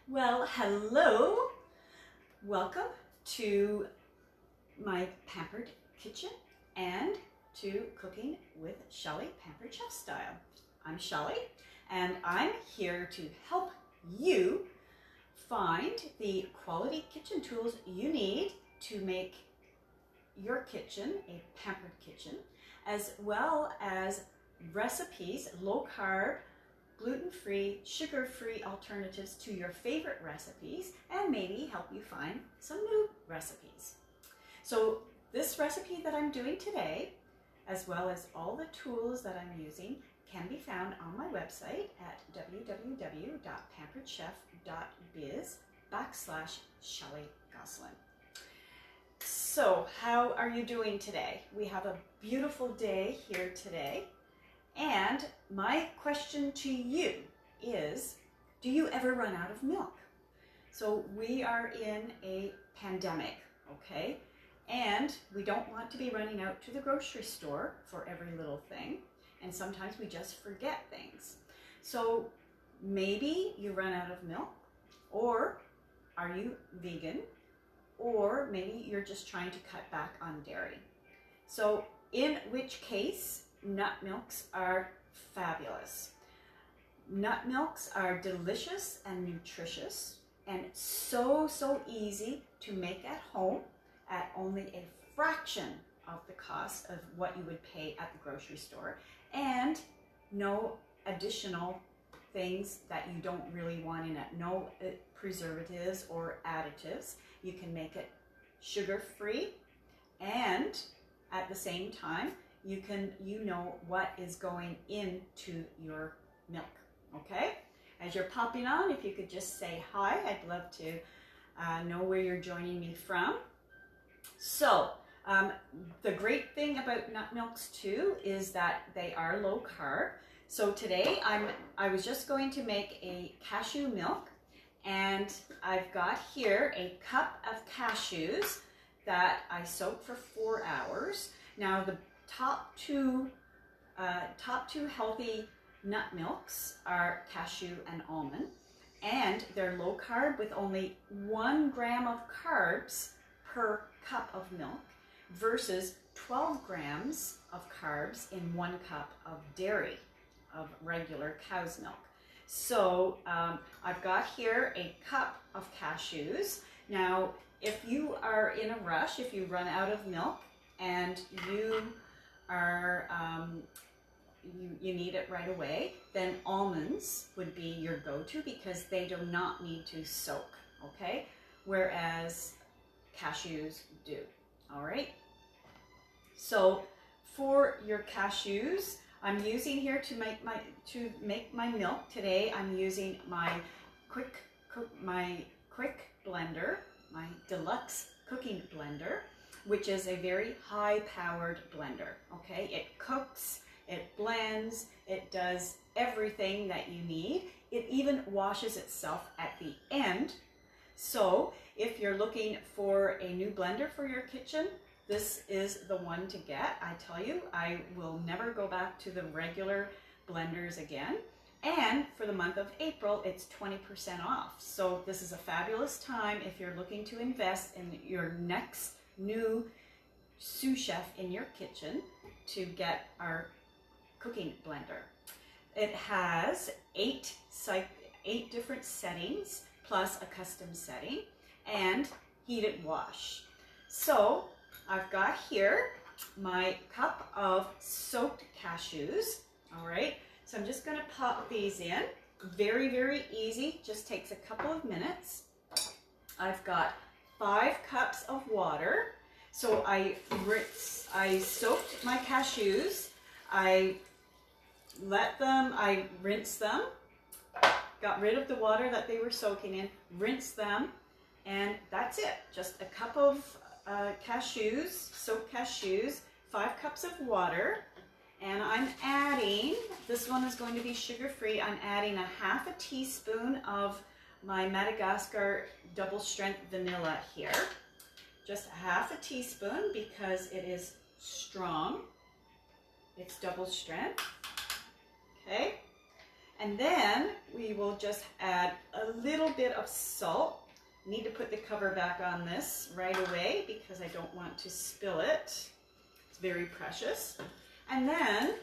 Well, hello. Welcome to my Pampered Kitchen and to Cooking with Shelley Pampered Chef Style. I'm Shelley and I'm here to help you find the quality kitchen tools you need to make your kitchen a pampered kitchen, as well as recipes, low carb, gluten-free, sugar-free alternatives to your favorite recipes, and maybe help you find some new recipes. So this recipe that I'm doing today, as well as all the tools that I'm using, can be found on my website at www.pamperedchef.biz/Shelley Gosselin. So how are you doing today? We have a beautiful day here today. And my question to you is, do you ever run out of milk? So we are in a pandemic, okay? And we don't want to be running out to the grocery store for every little thing. And sometimes we just forget things. So maybe you run out of milk, or are you vegan? Or maybe you're just trying to cut back on dairy. So in which case, nut milks are fabulous. Nut milks are delicious and nutritious and so easy to make at home at only a fraction of the cost of what you would pay at the grocery store, and no additional things that you don't really want in it. No preservatives or additives. You can make it sugar-free, and at the same time, you know what is going into your milk, okay? As you're popping on, if you could just say hi, I'd love to know where you're joining me from. So, the great thing about nut milks too is that they are low carb. So today I was just going to make a cashew milk, and I've got here a cup of cashews that I soaked for 4 hours. Now the top two healthy nut milks are cashew and almond, and they're low carb with only 1 gram of carbs per cup of milk versus 12 grams of carbs in 1 cup of dairy, of regular cow's milk. So I've got here a cup of cashews. Now, if you are in a rush, if you run out of milk and you are you need it right away, then almonds would be your go-to because they do not need to soak, okay? Whereas cashews do. All right. So for your cashews, I'm using here to make my milk today. I'm using my quick blender, my Deluxe Cooking Blender, which is a very high-powered blender, okay? It cooks, it blends, it does everything that you need. It even washes itself at the end. So if you're looking for a new blender for your kitchen, this is the one to get. I tell you, I will never go back to the regular blenders again. And for the month of April, it's 20% off. So this is a fabulous time if you're looking to invest in your next new sous chef in your kitchen to get our cooking blender. It has 8 different settings plus a custom setting and heated wash. So I've got here my cup of soaked cashews. All right, so I'm just going to pop these in. Very easy, just takes a couple of minutes. I've got 5 cups of water. So I soaked my cashews, I rinsed them, got rid of the water that they were soaking in, rinsed them, and that's it. Just a cup of cashews, soaked cashews, 5 cups of water, and I'm adding, this one is going to be sugar-free, I'm adding a 1/2 teaspoon of my Madagascar double strength vanilla here. Just 1/2 teaspoon because it is strong. It's double strength. Okay. And then we will just add a little bit of salt. Need to put the cover back on this right away because I don't want to spill it. It's very precious. And then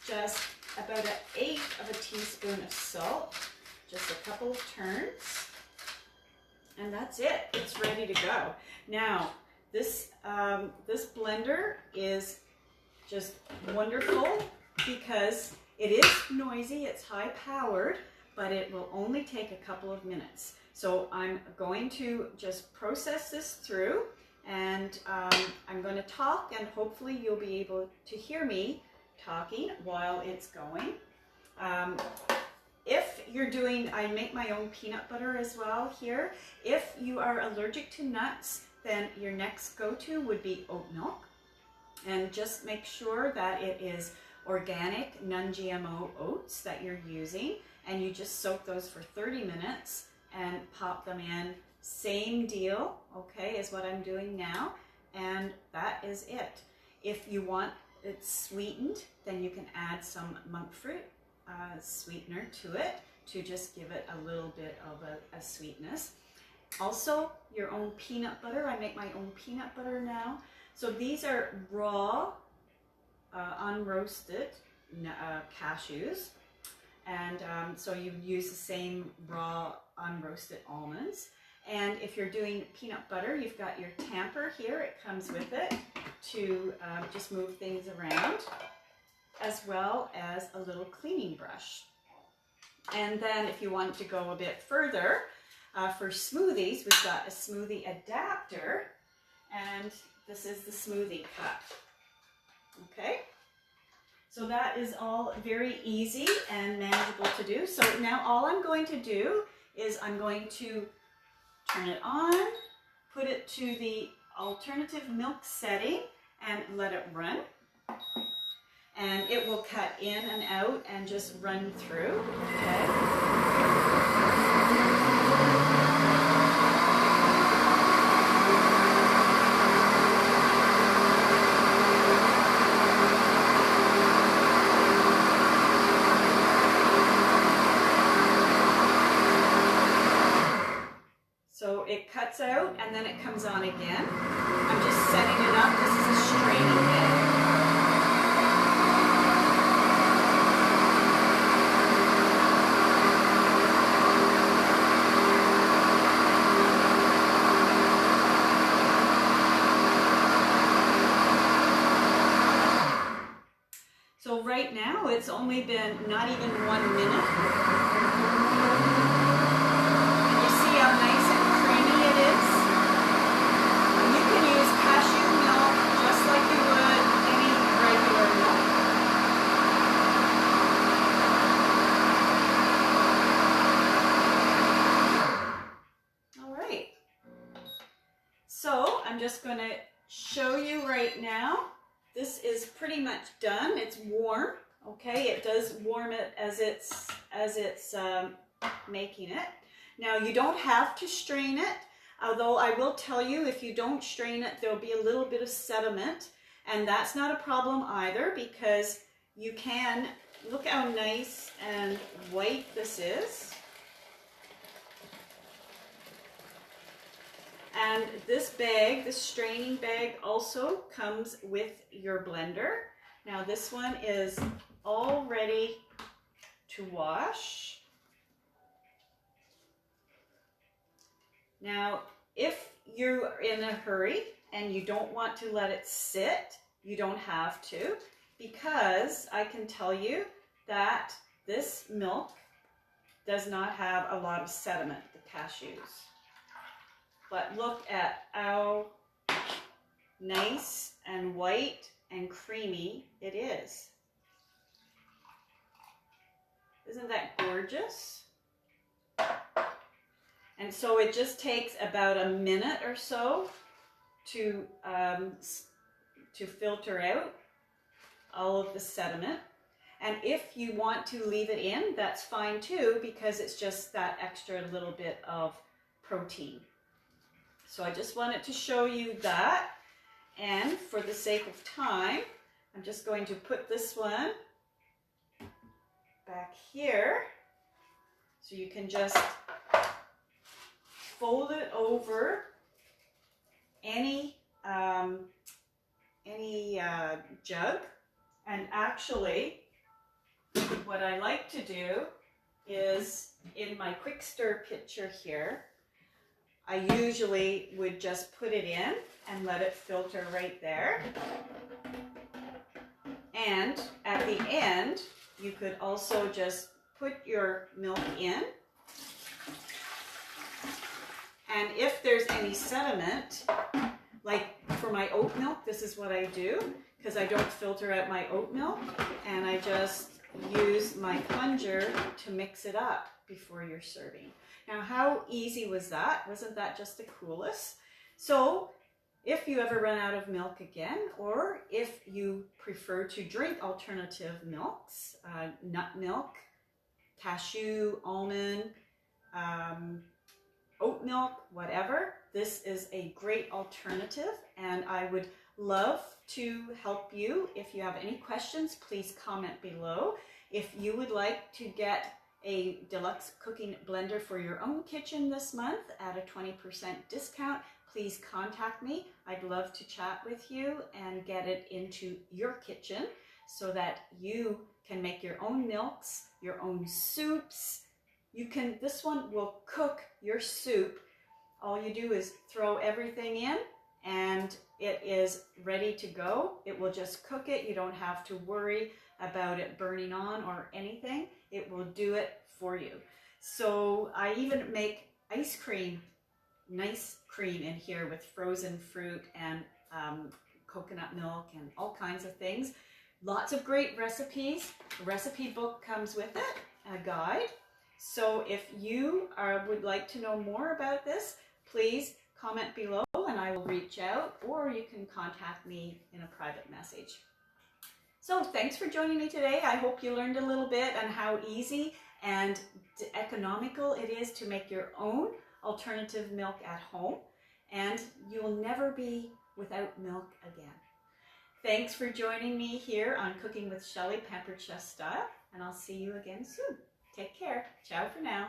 just about 1/8 of a teaspoon of salt, just a couple of turns, and that's it. It's ready to go. Now, this blender is just wonderful because it is noisy, it's high powered, but it will only take a couple of minutes. So I'm going to just process this through, and I'm going to talk, and hopefully you'll be able to hear me talking while it's going. If you're doing, I make my own peanut butter as well here. If you are allergic to nuts, then your next go-to would be oat milk. And just make sure that it is organic, non-GMO oats that you're using. And you just soak those for 30 minutes and pop them in. Same deal, okay, is what I'm doing now. And that is it. If you want it sweetened, then you can add some monk fruit sweetener to it to just give it a little bit of a sweetness. Also, your own peanut butter. I make my own peanut butter now. So these are raw, unroasted cashews. And so you use the same raw, unroasted almonds. And if you're doing peanut butter, you've got your tamper here. It comes with it to just move things around, as well as a little cleaning brush. And then if you want to go a bit further, for smoothies, we've got a smoothie adapter, and this is the smoothie cup. Okay, so that is all very easy and manageable to do. So now all I'm going to do is I'm going to turn it on, put it to the alternative milk setting, and let it run. And it will cut in and out and just run through. Okay. So it cuts out and then it comes on again. I'm just setting it up. This is a straining bed. So right now it's only been not even 1 minute. And you see how nice and creamy it is? And you can use cashew milk just like you would any regular milk. All right. So I'm just going to show you right now. This is pretty much done. It's warm, okay? It does warm it as it's making it. Now you don't have to strain it, although I will tell you if you don't strain it, there'll be a little bit of sediment, and that's not a problem either because you can, look how nice and white this is. And this bag, this straining bag, also comes with your blender. Now this one is all ready to wash. Now, if you're in a hurry and you don't want to let it sit, you don't have to, because I can tell you that this milk does not have a lot of sediment, the cashews. But look at how nice and white and creamy it is. Isn't that gorgeous? And so it just takes about a minute or so to filter out all of the sediment. And if you want to leave it in, that's fine too, because it's just that extra little bit of protein. So I just wanted to show you that, and for the sake of time, I'm just going to put this one back here. So you can just fold it over any jug. And actually, what I like to do is, in my quick stir pitcher here, I usually would just put it in and let it filter right there. And at the end, you could also just put your milk in. And if there's any sediment, like for my oat milk, this is what I do, because I don't filter out my oat milk, and I just use my plunger to mix it up before you're serving. Now, how easy was that? Wasn't that just the coolest? So if you ever run out of milk again, or if you prefer to drink alternative milks, nut milk, cashew, almond, oat milk, whatever, this is a great alternative, and I would love to help you. If you have any questions, please comment below. If you would like to get a Deluxe Cooking Blender for your own kitchen this month at a 20% discount, please contact me. I'd love to chat with you and get it into your kitchen so that you can make your own milks, your own soups. This one will cook your soup. All you do is throw everything in and it is ready to go. It will just cook it. You don't have to worry about it burning on or anything. It will do it for you. So I even make ice cream, nice cream in here with frozen fruit and coconut milk and all kinds of things. Lots of great recipes. The recipe book comes with it, a guide. So if you would like to know more about this, please comment below and I will reach out, or you can contact me in a private message. So thanks for joining me today. I hope you learned a little bit on how easy and economical it is to make your own alternative milk at home, and you'll never be without milk again. Thanks for joining me here on Cooking with Shelley, Pampered Chef Style, and I'll see you again soon. Take care. Ciao for now.